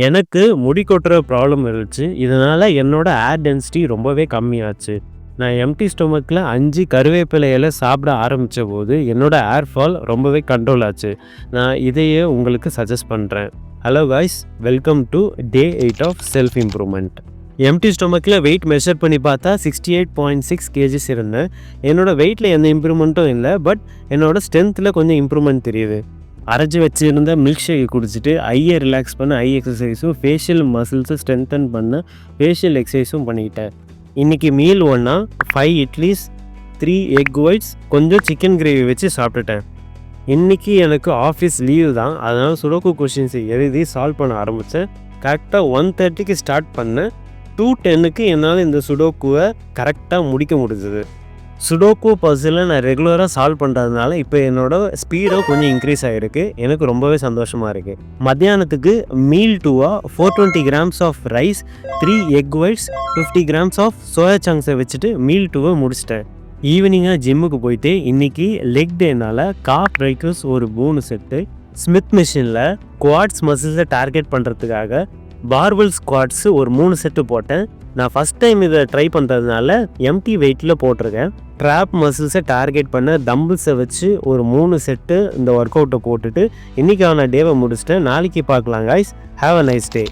எனக்கு முடி கொட்டுற ப்ராப்ளம் இருந்துச்சு. இதனால என்னோட ஏர் டென்சிட்டி ரொம்பவே கம்மியாச்சு. நான் எம்ப்டி ஸ்டொமக்கில 5 கருவேப்பிலை இலை சாப்பிட ஆரம்பிச்சபோது, என்னோட ஏர் ஃபால் ரொம்பவே கண்ட்ரோல் ஆச்சு. நான் இதையே உங்களுக்கு சஜெஸ்ட் பண்றேன். Hello guys, welcome to day 8 of self improvement. Empty ஸ்டொமக்கில வெயிட் மெஷர் பண்ணி பார்த்தா 68.6 கேஜிஸ் இருந்தேன். என்னோட வெயிட்டில் எந்த இம்ப்ரூவ்மெண்ட்டும் இல்லை. பட் என்னோட ஸ்ட்ரென்த்தில் கொஞ்சம் இம்ப்ரூவ்மெண்ட் தெரியுது. அரைச்சி வச்சுருந்த மில்க் ஷேக் குடிச்சிட்டு ஐயை ரிலாக்ஸ் பண்ண ஐ எக்ஸசைஸும் ஃபேஷியல் மசில்ஸை ஸ்ட்ரென்தன் பண்ண ஃபேஷியல் எக்ஸசைஸும் பண்ணிக்கிட்டேன். இன்றைக்கி மீல் ஒன்றா 5 இட்லிஸ், 3 எக் ஒயிட்ஸ், கொஞ்சம் சிக்கன் கிரேவி வச்சு சாப்பிட்டுட்டேன். இன்றைக்கி எனக்கு ஆஃபீஸ் லீவு தான். அதனால் சுடோக்கு கொஷின்ஸை எழுதி சால்வ் பண்ண ஆரம்பித்தேன். கரெக்டாக 1:30க்கு ஸ்டார்ட் பண்ணேன். 2:10க்கு என்னால் இந்த சுடோக்குவை கரெக்டாக முடிக்க முடிஞ்சது. சுடோக்கு பசிலை நான் ரெகுலராக சால்வ் பண்ணுறதுனால இப்போ என்னோடய ஸ்பீடும் கொஞ்சம் இன்க்ரீஸ் ஆகிருக்கு. எனக்கு ரொம்பவே சந்தோஷமாக இருக்குது. மத்தியானத்துக்கு meal 2 420 grams of rice, 3 egg whites, 50 grams of soya சங்க்ஸை வச்சுட்டு மீல் 2 முடிச்சிட்டேன். ஈவினிங்காக ஜிம்முக்கு போயிட்டு இன்றைக்கி லெக் டேனால் காஃப் ரைக்கர்ஸ் ஒரு 3 செட்டு, ஸ்மித் மிஷினில் குவாட்ஸ் மசில்ஸை டார்கெட் பண்ணுறதுக்காக பார்பல் ஸ்குவாட்ஸு ஒரு 3 செட்டு போட்டேன். நான் ஃபஸ்ட் டைம் இதை ட்ரை பண்ணுறதுனால எம்டி வெயிட்டில் போட்டிருக்கேன். ட்ராப் மசில்ஸை டார்கெட் பண்ண தம்பிள்ஸை வச்சு ஒரு 3 செட்டு இந்த ஒர்க் அவுட்டை போட்டுட்டு இன்றைக்கான டேவை முடிச்சுட்டேன். நாளைக்கு பார்க்கலாம் guys. Have a nice day.